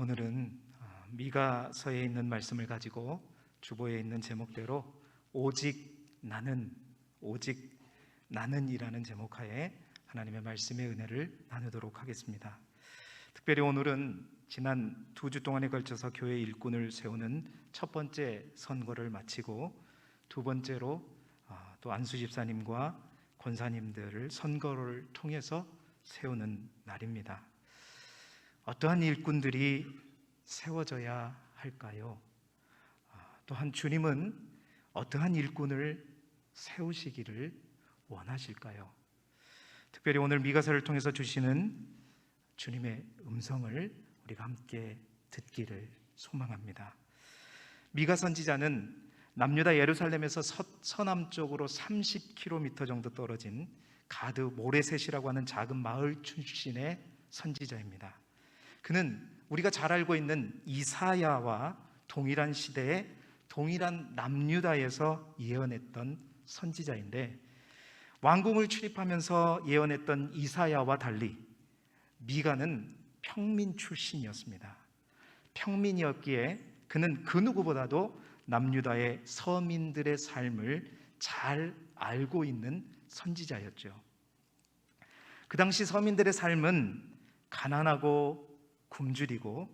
오늘은 미가서에 있는 말씀을 가지고 주보에 있는 제목대로 오직 나는이라는 제목하에 하나님의 말씀의 은혜를 나누도록 하겠습니다. 특별히 오늘은 지난 2주 동안에 걸쳐서 교회 일꾼을 세우는 첫 번째 선거를 마치고 두 번째로 또 안수 집사님과 권사님들을 선거를 통해서 세우는 날입니다. 어떠한 일꾼들이 세워져야 할까요? 또한 주님은 어떠한 일꾼을 세우시기를 원하실까요? 특별히 오늘 미가서를 통해서 주시는 주님의 음성을 우리가 함께 듣기를 소망합니다. 미가 선지자는 남유다 예루살렘에서 서남쪽으로 30km 정도 떨어진 가드 모레셋이라고 하는 작은 마을 출신의 선지자입니다. 그는 우리가 잘 알고 있는 이사야와 동일한 시대에 동일한 남유다에서 예언했던 선지자인데, 왕궁을 출입하면서 예언했던 이사야와 달리 미가는 평민 출신이었습니다. 평민이었기에 그는 그 누구보다도 남유다의 서민들의 삶을 잘 알고 있는 선지자였죠. 그 당시 서민들의 삶은 가난하고 굶주리고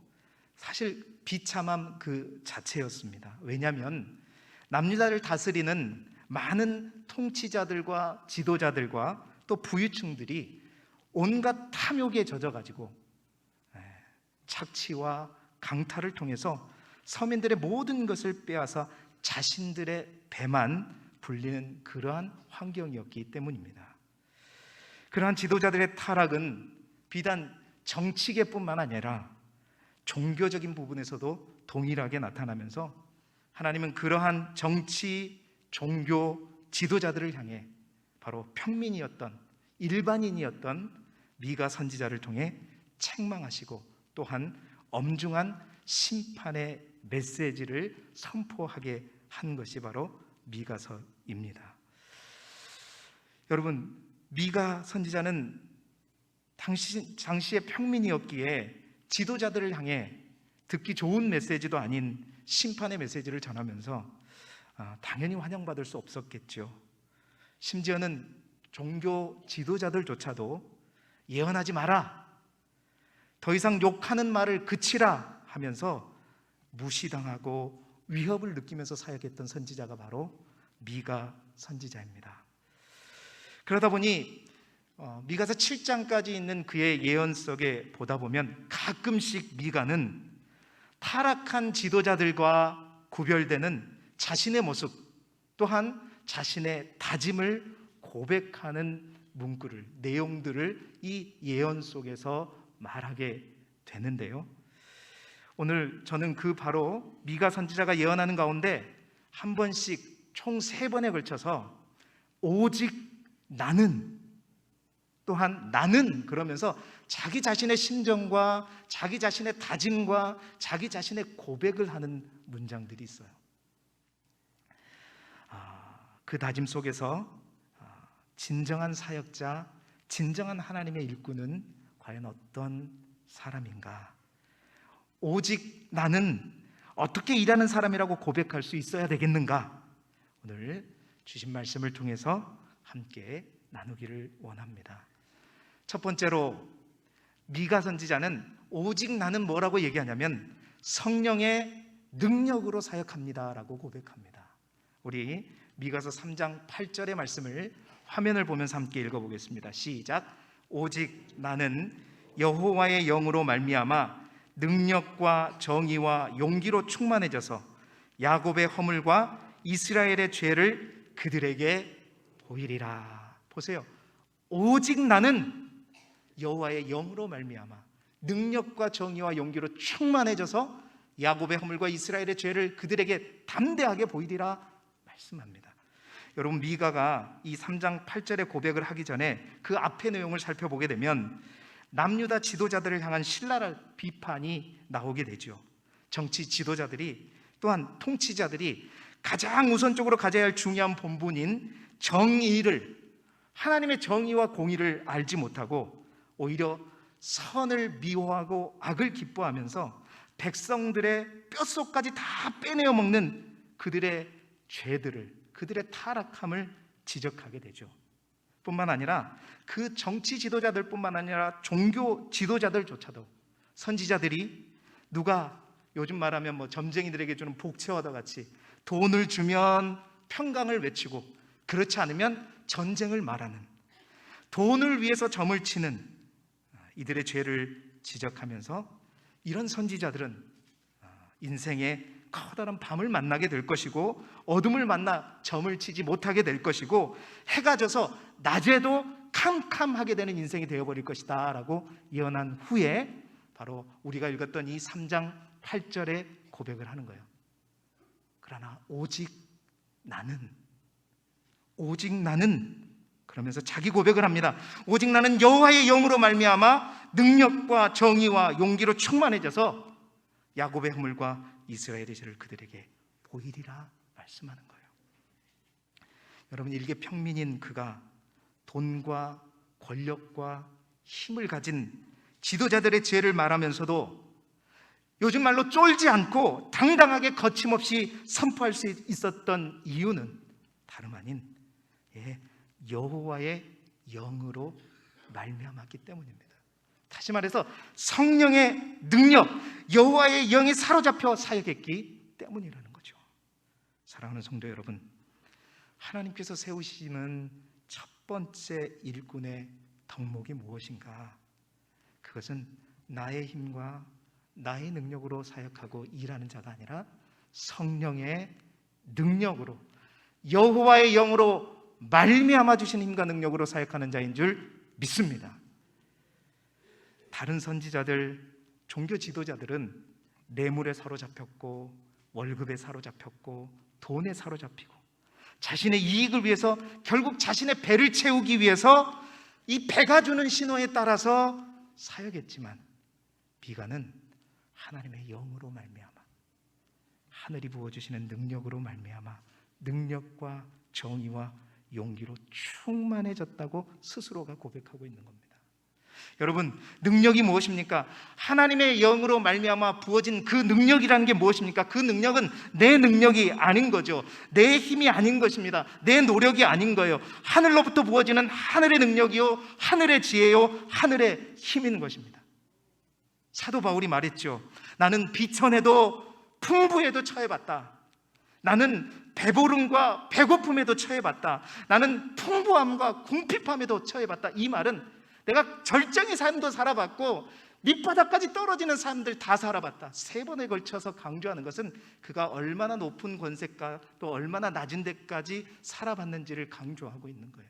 사실 비참함 그 자체였습니다. 왜냐하면 남유다를 다스리는 많은 통치자들과 지도자들과 또 부유층들이 온갖 탐욕에 젖어가지고 착취와 강탈을 통해서 서민들의 모든 것을 빼앗아 자신들의 배만 불리는 그러한 환경이었기 때문입니다. 그러한 지도자들의 타락은 비단 정치계뿐만 아니라 종교적인 부분에서도 동일하게 나타나면서 하나님은 그러한 정치, 종교 지도자들을 향해 바로 평민이었던 일반인이었던 미가 선지자를 통해 책망하시고 또한 엄중한 심판의 메시지를 선포하게 한 것이 바로 미가서입니다. 여러분, 미가 선지자는 당시의 평민이었기에 지도자들을 향해 듣기 좋은 메시지도 아닌 심판의 메시지를 전하면서 당연히 환영받을 수 없었겠죠. 심지어는 종교 지도자들조차도 예언하지 마라, 더 이상 욕하는 말을 그치라 하면서 무시당하고 위협을 느끼면서 사역했던 선지자가 바로 미가 선지자입니다. 그러다 보니 미가서 7장까지 있는 그의 예언 속에 보다 보면 가끔씩 미가는 타락한 지도자들과 구별되는 자신의 모습 또한 자신의 다짐을 고백하는 문구를, 내용들을 이 예언 속에서 말하게 되는데요, 오늘 저는 그 바로 미가 선지자가 예언하는 가운데 한 번씩 총 3번에 걸쳐서 오직 나는, 또한 나는 그러면서 자기 자신의 심정과 자기 자신의 다짐과 자기 자신의 고백을 하는 문장들이 있어요. 그 다짐 속에서 진정한 사역자, 진정한 하나님의 일꾼은 과연 어떤 사람인가? 오직 나는 어떻게 일하는 사람이라고 고백할 수 있어야 되겠는가? 오늘 주신 말씀을 통해서 함께 나누기를 원합니다. 첫 번째로 미가 선지자는 오직 나는 뭐라고 얘기하냐면 성령의 능력으로 사역합니다라고 고백합니다. 우리 미가서 3장 8절의 말씀을 화면을 보면서 함께 읽어보겠습니다. 시작. 오직 나는 여호와의 영으로 말미암아 능력과 정의와 용기로 충만해져서 야곱의 허물과 이스라엘의 죄를 그들에게 보이리라. 보세요. 오직 나는 여호와의 영으로 말미암아 능력과 정의와 용기로 충만해져서 야곱의 허물과 이스라엘의 죄를 그들에게 담대하게 보이리라 말씀합니다. 여러분, 미가가 이 3장 8절의 고백을 하기 전에 그 앞의 내용을 살펴보게 되면 남유다 지도자들을 향한 신랄한 비판이 나오게 되죠. 정치 지도자들이 또한 통치자들이 가장 우선적으로 가져야 할 중요한 본분인 정의를, 하나님의 정의와 공의를 알지 못하고 오히려 선을 미워하고 악을 기뻐하면서 백성들의 뼛속까지 다 빼내어 먹는 그들의 죄들을, 그들의 타락함을 지적하게 되죠. 뿐만 아니라 그 정치 지도자들뿐만 아니라 종교 지도자들조차도, 선지자들이 누가 요즘 말하면 점쟁이들에게 주는 복채와도 같이 돈을 주면 평강을 외치고 그렇지 않으면 전쟁을 말하는, 돈을 위해서 점을 치는 이들의 죄를 지적하면서 이런 선지자들은 인생의 커다란 밤을 만나게 될 것이고 어둠을 만나 점을 치지 못하게 될 것이고 해가 져서 낮에도 캄캄하게 되는 인생이 되어버릴 것이다 라고 예언한 후에 바로 우리가 읽었던 이 3장 8절에 고백을 하는 거예요. 그러나 오직 나는 그러면서 자기 고백을 합니다. 오직 나는 여호와의 영으로 말미암아 능력과 정의와 용기로 충만해져서 야곱의 허물과 이스라엘의 죄를 그들에게 보이리라 말씀하는 거예요. 여러분, 일개 평민인 그가 돈과 권력과 힘을 가진 지도자들의 죄를 말하면서도 요즘 말로 쫄지 않고 당당하게 거침없이 선포할 수 있었던 이유는 다름 아닌 여호와의 영으로 말미암았기 때문입니다. 다시 말해서 성령의 능력, 여호와의 영이 사로잡혀 사역했기 때문이라는 거죠. 사랑하는 성도 여러분, 하나님께서 세우시는 첫 번째 일꾼의 덕목이 무엇인가? 그것은 나의 힘과 나의 능력으로 사역하고 일하는 자가 아니라 성령의 능력으로, 여호와의 영으로 말미암아 주신 힘과 능력으로 사역하는 자인 줄 믿습니다. 다른 선지자들, 종교 지도자들은 뇌물에 사로잡혔고 월급에 사로잡혔고 돈에 사로잡히고 자신의 이익을 위해서 결국 자신의 배를 채우기 위해서 이 배가 주는 신호에 따라서 사역했지만 미가는 하나님의 영으로 말미암아, 하늘이 부어주시는 능력으로 말미암아 능력과 정의와 용기로 충만해졌다고 스스로가 고백하고 있는 겁니다. 여러분, 능력이 무엇입니까? 하나님의 영으로 말미암아 부어진 그 능력이라는 게 무엇입니까? 그 능력은 내 능력이 아닌 거죠. 내 힘이 아닌 것입니다. 내 노력이 아닌 거예요. 하늘로부터 부어지는 하늘의 능력이요, 하늘의 지혜요, 하늘의 힘인 것입니다. 사도 바울이 말했죠. 나는 비천에도 풍부에도 처해봤다. 나는 배부름과 배고픔에도 처해봤다. 나는 풍부함과 궁핍함에도 처해봤다. 이 말은 내가 절정의 삶도 살아봤고 밑바닥까지 떨어지는 삶들 다 살아봤다. 3번에 걸쳐서 강조하는 것은 그가 얼마나 높은 권세가 또 얼마나 낮은 데까지 살아봤는지를 강조하고 있는 거예요.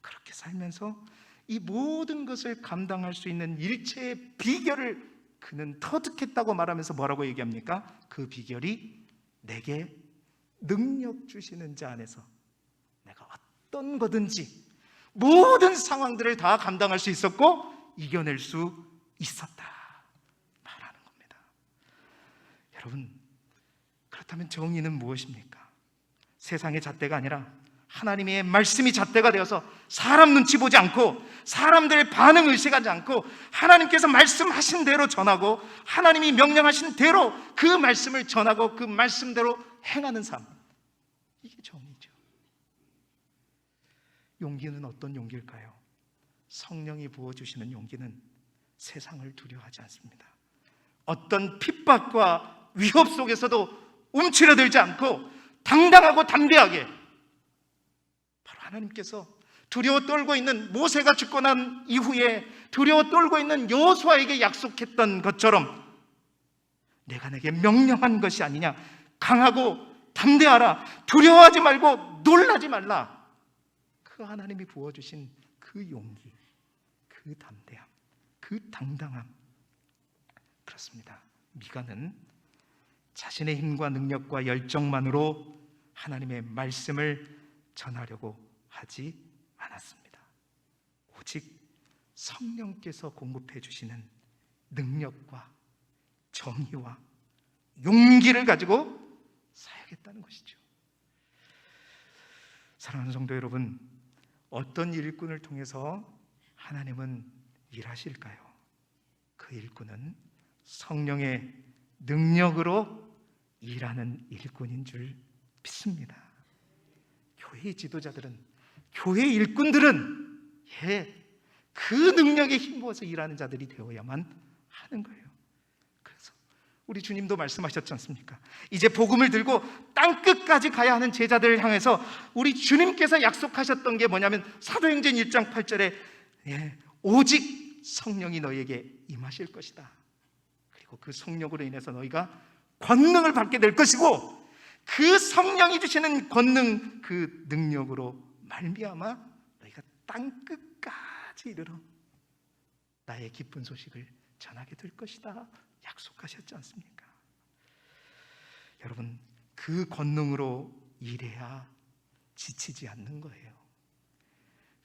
그렇게 살면서 이 모든 것을 감당할 수 있는 일체의 비결을 그는 터득했다고 말하면서 뭐라고 얘기합니까? 그 비결이 내게 능력 주시는 자 안에서 내가 어떤 거든지 모든 상황들을 다 감당할 수 있었고 이겨낼 수 있었다 말하는 겁니다. 여러분, 그렇다면 정의는 무엇입니까? 세상의 잣대가 아니라 하나님의 말씀이 잣대가 되어서 사람 눈치 보지 않고 사람들의 반응 의식하지 않고 하나님께서 말씀하신 대로 전하고 하나님이 명령하신 대로 그 말씀을 전하고 그 말씀대로 행하는 삶, 이게 정의죠. 용기는 어떤 용기일까요? 성령이 부어주시는 용기는 세상을 두려워하지 않습니다. 어떤 핍박과 위협 속에서도 움츠러들지 않고 당당하고 담대하게, 바로 하나님께서 두려워 떨고 있는 모세가 죽고 난 이후에 두려워 떨고 있는 여호수아에게 약속했던 것처럼 내가 내게 명령한 것이 아니냐, 강하고 담대하라, 두려워하지 말고 놀라지 말라. 그 하나님이 부어주신 그 용기, 그 담대함, 그 당당함. 그렇습니다. 미가는 자신의 힘과 능력과 열정만으로 하나님의 말씀을 전하려고 하지 않았습니다. 오직 성령께서 공급해 주시는 능력과 정의와 용기를 가지고 사역했다는 것이죠. 사랑하는 성도 여러분, 어떤 일꾼을 통해서 하나님은 일하실까요? 그 일꾼은 성령의 능력으로 일하는 일꾼인 줄 믿습니다. 교회의 지도자들은, 교회 일꾼들은 그 능력에 힘부어서 일하는 자들이 되어야만 하는 거예요. 그래서 우리 주님도 말씀하셨지 않습니까? 이제 복음을 들고 땅끝까지 가야 하는 제자들을 향해서 우리 주님께서 약속하셨던 게 뭐냐면 사도행전 1장 8절에 오직 성령이 너희에게 임하실 것이다. 그리고 그 성령으로 인해서 너희가 권능을 받게 될 것이고, 그 성령이 주시는 권능, 그 능력으로 말미암아 너희가 땅끝까지 이르러 나의 기쁜 소식을 전하게 될 것이다 약속하셨지 않습니까? 여러분, 그 권능으로 일해야 지치지 않는 거예요.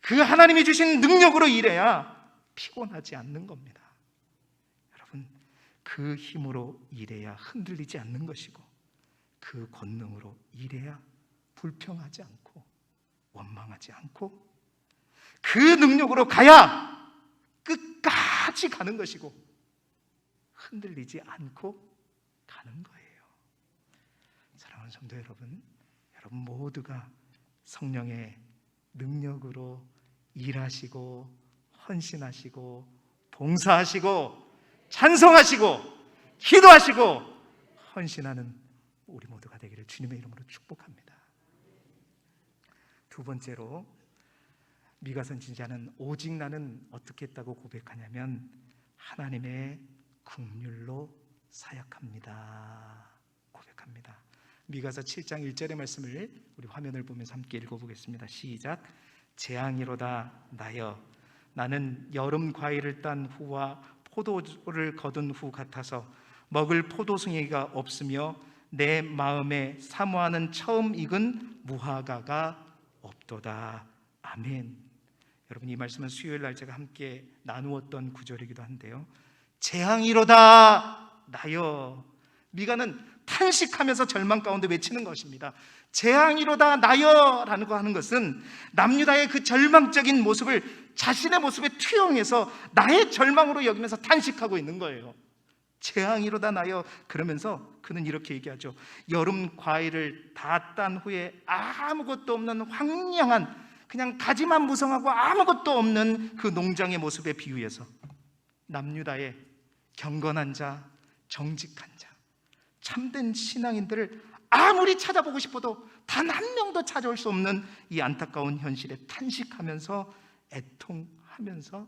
그 하나님이 주신 능력으로 일해야 피곤하지 않는 겁니다. 여러분, 그 힘으로 일해야 흔들리지 않는 것이고, 그 권능으로 일해야 불평하지 않고 원망하지 않고, 그 능력으로 가야 끝까지 가는 것이고 흔들리지 않고 가는 거예요. 사랑하는 성도 여러분, 여러분 모두가 성령의 능력으로 일하시고 헌신하시고 봉사하시고 찬송하시고 기도하시고 헌신하는 우리 모두가 되기를 주님의 이름으로 축복합니다. 두 번째로, 미가 선지자는 오직 나는 어떻게 했다고 고백하냐면 하나님의 긍휼로 사역합니다 고백합니다. 미가서 7장 1절의 말씀을 우리 화면을 보면서 함께 읽어보겠습니다. 시작. 재앙이로다 나여, 나는 여름 과일을 딴 후와 포도를 거둔 후 같아서 먹을 포도송이가 없으며 내 마음에 사모하는 처음 익은 무화과가 없도다. 아멘. 여러분, 이 말씀은 수요일 날 제가 함께 나누었던 구절이기도 한데요. 재앙이로다 나여. 미가는 탄식하면서 절망 가운데 외치는 것입니다. 재앙이로다 나여라는 거 하는 것은 남유다의 그 절망적인 모습을 자신의 모습에 투영해서 나의 절망으로 여기면서 탄식하고 있는 거예요. 재앙이로다 나여. 그러면서 그는 이렇게 얘기하죠. 여름 과일을 다 딴 후에 아무것도 없는 황량한, 그냥 가지만 무성하고 아무것도 없는 그 농장의 모습에 비유해서 남유다의 경건한 자, 정직한 자, 참된 신앙인들을 아무리 찾아보고 싶어도 단 한 명도 찾아올 수 없는 이 안타까운 현실에 탄식하면서 애통하면서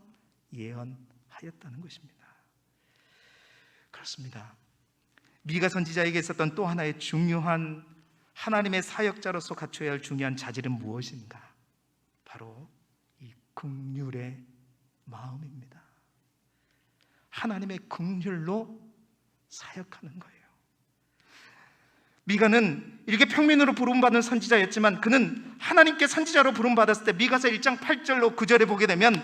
예언하였다는 것입니다. 그렇습니다. 미가 선지자에게 있었던 또 하나의 중요한, 하나님의 사역자로서 갖춰야 할 중요한 자질은 무엇인가? 바로 이 긍휼의 마음입니다. 하나님의 긍휼로 사역하는 거예요. 미가는 이렇게 평민으로 부름받은 선지자였지만 그는 하나님께 선지자로 부름받았을 때 미가서 1장 8절로 9절에 보게 되면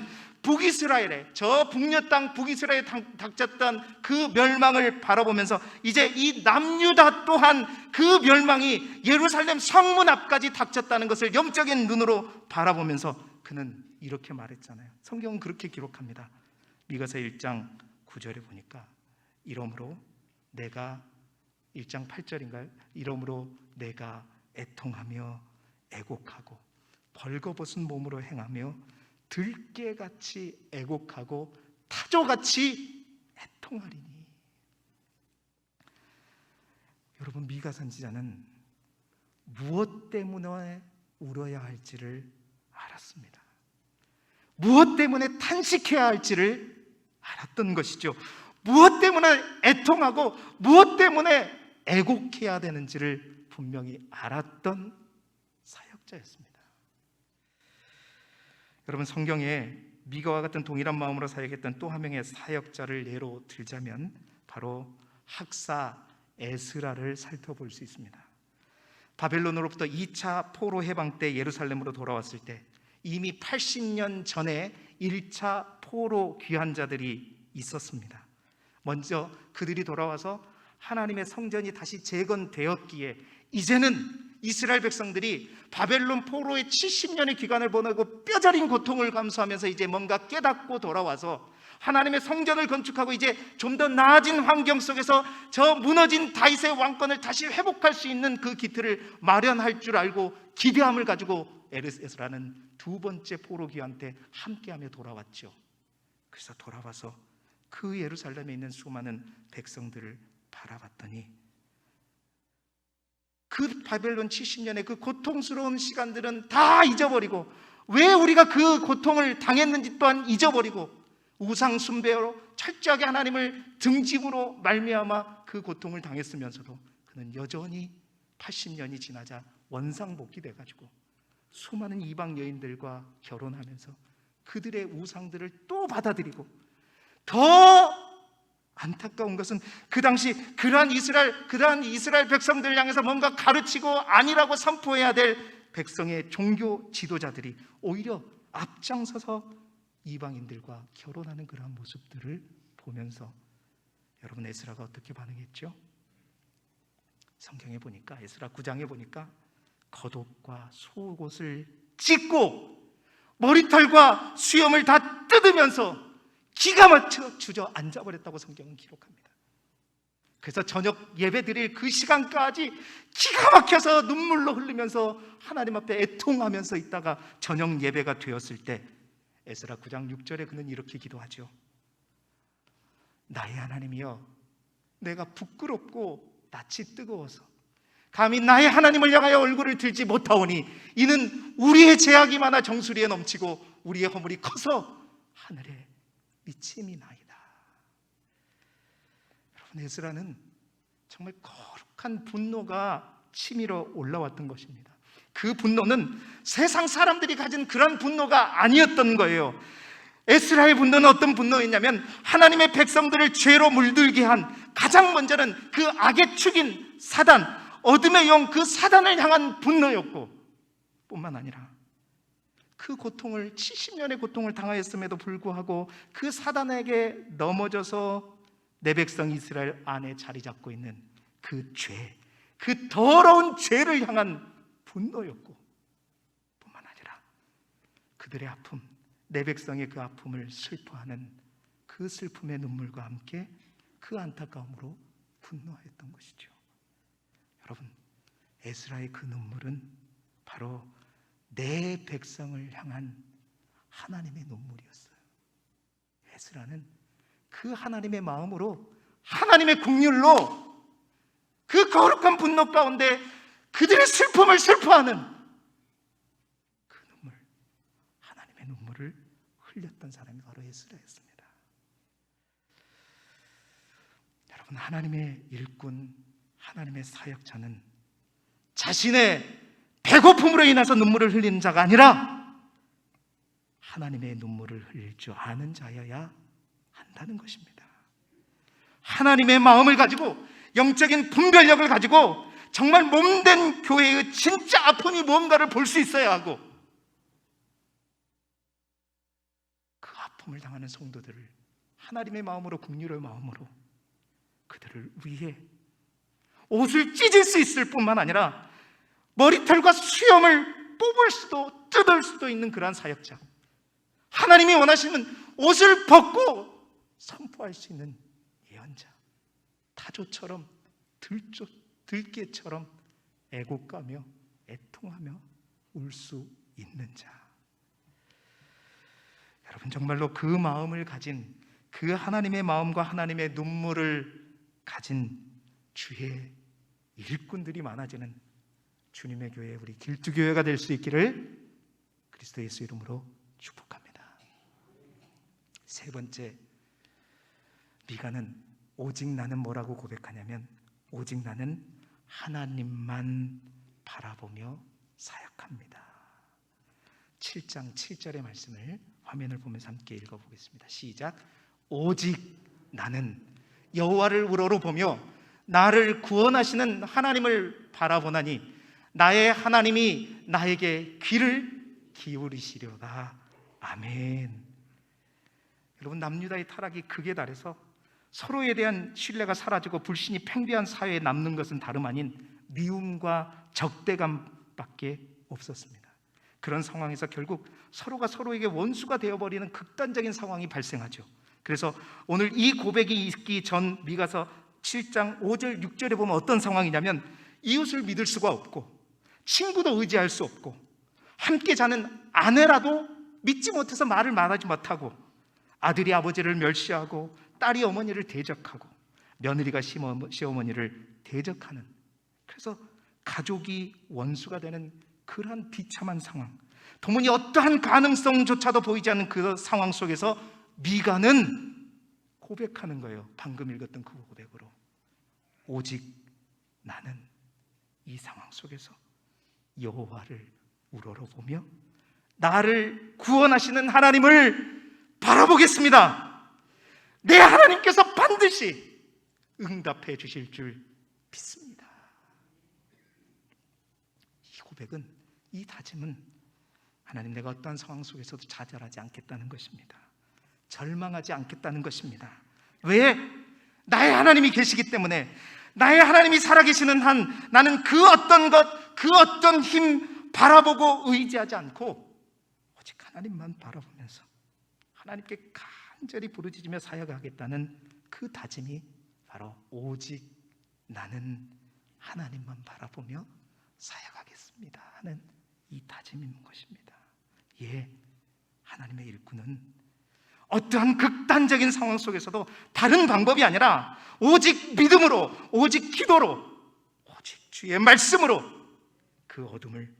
북이스라엘에, 저 북녘 땅 북이스라엘에 닥쳤던 그 멸망을 바라보면서 이제 이 남유다 또한 그 멸망이 예루살렘 성문 앞까지 닥쳤다는 것을 영적인 눈으로 바라보면서 그는 이렇게 말했잖아요. 성경은 그렇게 기록합니다. 미가서 1장 9절에 보니까 이러므로 내가, 1장 8절인가요? 이러므로 내가 애통하며 애곡하고 벌거벗은 몸으로 행하며 들깨같이 애곡하고 타조같이 애통하리니. 여러분, 미가 선지자는 무엇 때문에 울어야 할지를 알았습니다. 무엇 때문에 탄식해야 할지를 알았던 것이죠. 무엇 때문에 애통하고 무엇 때문에 애곡해야 되는지를 분명히 알았던 사역자였습니다. 여러분, 성경에 미가와 같은 동일한 마음으로 사역했던 또 한 명의 사역자를 예로 들자면 바로 학사 에스라를 살펴볼 수 있습니다. 바벨론으로부터 2차 포로 해방 때 예루살렘으로 돌아왔을 때 이미 80년 전에 1차 포로 귀환 자들이 있었습니다. 먼저 그들이 돌아와서 하나님의 성전이 다시 재건되었기에 이제는 이스라엘 백성들이 바벨론 포로의 70년의 기간을 보내고 뼈저린 고통을 감수하면서 이제 뭔가 깨닫고 돌아와서 하나님의 성전을 건축하고 이제 좀 더 나아진 환경 속에서 저 무너진 다윗의 왕권을 다시 회복할 수 있는 그 기틀을 마련할 줄 알고 기대함을 가지고 에스라는 두 번째 포로기한 때 함께하며 돌아왔죠. 그래서 돌아와서 그 예루살렘에 있는 수많은 백성들을 바라봤더니 그 바벨론 70년의 그 고통스러운 시간들은 다 잊어버리고, 왜 우리가 그 고통을 당했는지 또한 잊어버리고, 우상 숭배로 철저하게 하나님을 등짐으로 말미암아 그 고통을 당했으면서도 그는 여전히 80년이 지나자 원상복귀 돼가지고 수많은 이방 여인들과 결혼하면서 그들의 우상들을 또 받아들이고, 더 안타까운 것은 그 당시 그러한 이스라엘 백성들을 향해서 뭔가 가르치고 아니라고 선포해야 될 백성의 종교 지도자들이 오히려 앞장서서 이방인들과 결혼하는 그러한 모습들을 보면서, 여러분, 에스라가 어떻게 반응했죠? 성경에 보니까, 에스라 9장에 보니까 겉옷과 속옷을 찢고 머리털과 수염을 다 뜯으면서 기가 막혀 주저앉아 버렸다고 성경은 기록합니다. 그래서 저녁 예배 드릴 그 시간까지 기가 막혀서 눈물로 흘리면서 하나님 앞에 애통하면서 있다가 저녁 예배가 되었을 때 에스라 9장 6절에 그는 이렇게 기도하죠. 나의 하나님이여, 내가 부끄럽고 낯이 뜨거워서 감히 나의 하나님을 향하여 얼굴을 들지 못하오니 이는 우리의 죄악이 많아 정수리에 넘치고 우리의 허물이 커서 하늘에 미침이 나이다. 여러분, 에스라는 정말 거룩한 분노가 치밀어 올라왔던 것입니다. 그 분노는 세상 사람들이 가진 그런 분노가 아니었던 거예요. 에스라의 분노는 어떤 분노였냐면 하나님의 백성들을 죄로 물들게 한, 가장 먼저는 그 악의 축인 사단, 어둠의 영, 그 사단을 향한 분노였고, 뿐만 아니라 그 고통을 70년의 고통을 당하였음에도 불구하고 그 사단에게 넘어져서 내 백성 이스라엘 안에 자리 잡고 있는 그 죄, 그 더러운 죄를 향한 분노였고, 뿐만 아니라 그들의 아픔, 내 백성의 그 아픔을 슬퍼하는 그 슬픔의 눈물과 함께 그 안타까움으로 분노하였던 것이죠. 여러분, 에스라의 그 눈물은 바로 내 백성을 향한 하나님의 눈물이었어요. 에스라는 그 하나님의 마음으로, 하나님의 긍휼로 그 거룩한 분노 가운데 그들의 슬픔을 슬퍼하는 그 눈물, 하나님의 눈물을 흘렸던 사람이 바로 에스라였습니다. 여러분, 하나님의 일꾼, 하나님의 사역자는 자신의 배고픔으로 인해서 눈물을 흘리는 자가 아니라 하나님의 눈물을 흘릴 줄 아는 자여야 한다는 것입니다. 하나님의 마음을 가지고, 영적인 분별력을 가지고 정말 몸된 교회의 진짜 아픔이 뭔가를 볼 수 있어야 하고, 그 아픔을 당하는 성도들을 하나님의 마음으로, 긍휼의 마음으로 그들을 위해 옷을 찢을 수 있을 뿐만 아니라 머리털과 수염을 뽑을 수도 뜯을 수도 있는 그러한 사역자, 하나님이 원하시는 옷을 벗고 선포할 수 있는 예언자, 타조처럼 들깨처럼 애곡가며 애통하며 울 수 있는 자. 여러분, 정말로 그 마음을 가진, 그 하나님의 마음과 하나님의 눈물을 가진 주의 일꾼들이 많아지는 주님의 교회, 우리 길두교회가 될 수 있기를 그리스도 예수 이름으로 축복합니다. 세 번째, 미가는 오직 나는 뭐라고 고백하냐면, 오직 나는 하나님만 바라보며 사역합니다. 7장 7절의 말씀을 화면을 보면서 함께 읽어보겠습니다. 시작. 오직 나는 여호와를 우러러 보며 나를 구원하시는 하나님을 바라보나니 나의 하나님이 나에게 귀를 기울이시려다. 아멘. 여러분, 남유다의 타락이 극에 달해서 서로에 대한 신뢰가 사라지고 불신이 팽배한 사회에 남는 것은 다름 아닌 미움과 적대감밖에 없었습니다. 그런 상황에서 결국 서로가 서로에게 원수가 되어버리는 극단적인 상황이 발생하죠. 그래서 오늘 이 고백이 있기 전 미가서 7장 5절 6절에 보면 어떤 상황이냐면, 이웃을 믿을 수가 없고 친구도 의지할 수 없고 함께 자는 아내라도 믿지 못해서 말을 말하지 못하고, 아들이 아버지를 멸시하고 딸이 어머니를 대적하고 며느리가 시어머니를 대적하는, 그래서 가족이 원수가 되는 그러한 비참한 상황, 도무지 어떠한 가능성조차도 보이지 않는 그 상황 속에서 미가는 고백하는 거예요. 방금 읽었던 그 고백으로, 오직 나는 이 상황 속에서 여호와를 우러러보며 나를 구원하시는 하나님을 바라보겠습니다. 내 하나님께서 반드시 응답해 주실 줄 믿습니다. 이 고백은, 이 다짐은 하나님, 내가 어떠한 상황 속에서도 좌절하지 않겠다는 것입니다. 절망하지 않겠다는 것입니다. 왜? 나의 하나님이 계시기 때문에. 나의 하나님이 살아계시는 한 나는 그 어떤 것, 그 어떤 힘 바라보고 의지하지 않고 오직 하나님만 바라보면서 하나님께 간절히 부르짖으며 사역하겠다는 그 다짐이 바로 오직 나는 하나님만 바라보며 사역하겠습니다 하는 이 다짐인 것입니다. 예, 하나님의 일꾼은 어떠한 극단적인 상황 속에서도 다른 방법이 아니라 오직 믿음으로, 오직 기도로, 오직 주의 말씀으로 그 어둠을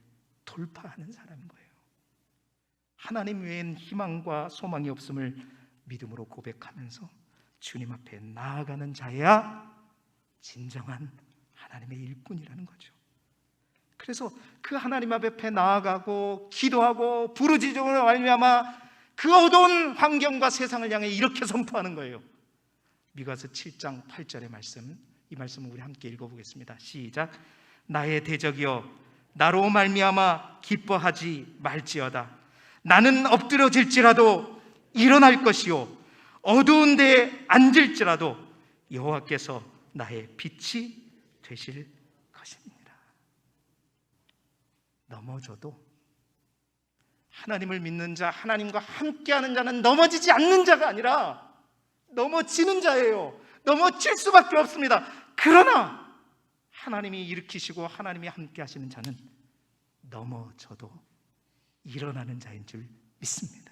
돌파하는 사람인 거예요. 하나님 외엔 희망과 소망이 없음을 믿음으로 고백하면서 주님 앞에 나아가는 자야 진정한 하나님의 일꾼이라는 거죠. 그래서 그 하나님 앞에 나아가고 기도하고 부르짖음으로 말미암아 그 어두운 환경과 세상을 향해 이렇게 선포하는 거예요. 미가서 7장 8절의 말씀, 이 말씀을 우리 함께 읽어보겠습니다. 시작. 나의 대적이여, 나로 말미암아 기뻐하지 말지어다. 나는 엎드려질지라도 일어날 것이요, 어두운 데에 앉을지라도 여호와께서 나의 빛이 되실 것입니다. 넘어져도 하나님을 믿는 자, 하나님과 함께하는 자는 넘어지지 않는 자가 아니라 넘어지는 자예요. 넘어질 수밖에 없습니다. 그러나 하나님이 일으키시고 하나님이 함께하시는 자는 넘어져도 일어나는 자인 줄 믿습니다.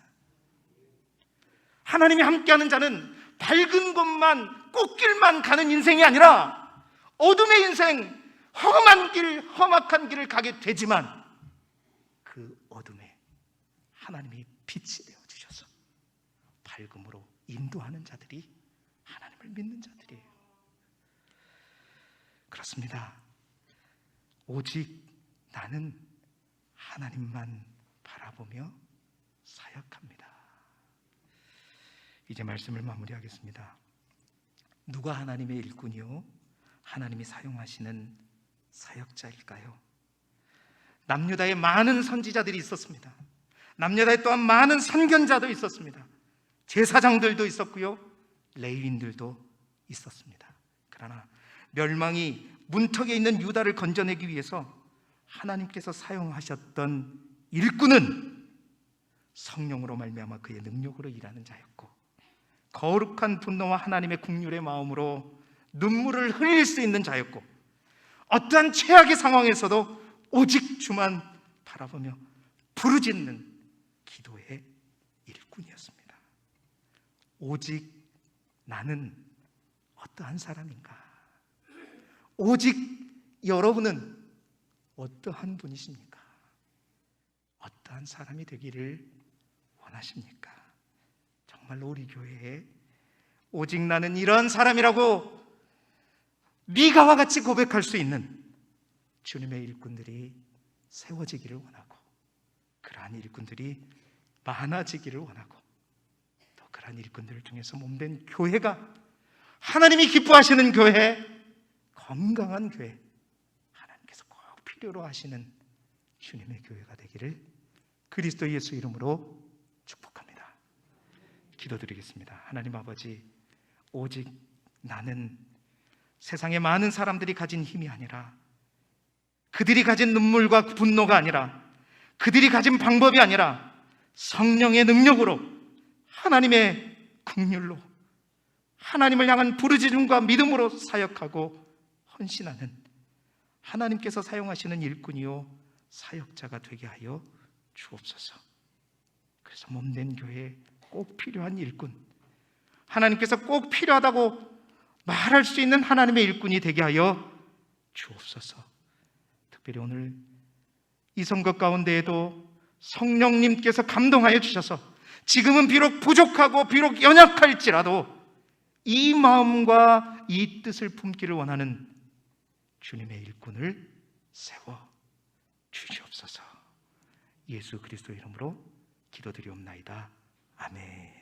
하나님이 함께하는 자는 밝은 곳만, 꽃길만 가는 인생이 아니라 어둠의 인생, 험한 길, 험악한 길을 가게 되지만 그 어둠에 하나님이 빛이 되어주셔서 밝음으로 인도하는 자들이 하나님을 믿는 자들이에요. 그렇습니다. 오직 나는 하나님만 바라보며 사역합니다. 이제 말씀을 마무리하겠습니다. 누가 하나님의 일꾼이요 하나님이 사용하시는 사역자일까요? 남유다에 많은 선지자들이 있었습니다. 남유다에 또한 많은 선견자도 있었습니다. 제사장들도 있었고요, 레위인들도 있었습니다. 그러나 멸망이 문턱에 있는 유다를 건져내기 위해서 하나님께서 사용하셨던 일꾼은 성령으로 말미암아 그의 능력으로 일하는 자였고, 거룩한 분노와 하나님의 긍휼의 마음으로 눈물을 흘릴 수 있는 자였고, 어떠한 최악의 상황에서도 오직 주만 바라보며 부르짖는 기도의 일꾼이었습니다. 오직 나는 어떠한 사람인가? 오직 여러분은 어떠한 분이십니까? 어떠한 사람이 되기를 원하십니까? 정말로 우리 교회에 오직 나는 이런 사람이라고 미가와 같이 고백할 수 있는 주님의 일꾼들이 세워지기를 원하고, 그러한 일꾼들이 많아지기를 원하고, 또 그러한 일꾼들을 통해서 몸된 교회가 하나님이 기뻐하시는 교회, 건강한 교회, 하나님께서 꼭 필요로 하시는 주님의 교회가 되기를 그리스도 예수 이름으로 축복합니다. 기도드리겠습니다. 하나님 아버지, 오직 나는 세상의 많은 사람들이 가진 힘이 아니라, 그들이 가진 눈물과 분노가 아니라, 그들이 가진 방법이 아니라 성령의 능력으로, 하나님의 긍휼로 하나님을 향한 부르짖음과 믿음으로 사역하고 헌신하는 하나님께서 사용하시는 일꾼이요 사역자가 되게 하여 주옵소서. 그래서 몸된 교회에 꼭 필요한 일꾼, 하나님께서 꼭 필요하다고 말할 수 있는 하나님의 일꾼이 되게 하여 주옵소서. 특별히 오늘 이 선거 가운데에도 성령님께서 감동하여 주셔서 지금은 비록 부족하고 비록 연약할지라도 이 마음과 이 뜻을 품기를 원하는 주님의 일꾼을 세워 주시옵소서. 예수 그리스도 이름으로 기도드리옵나이다. 아멘.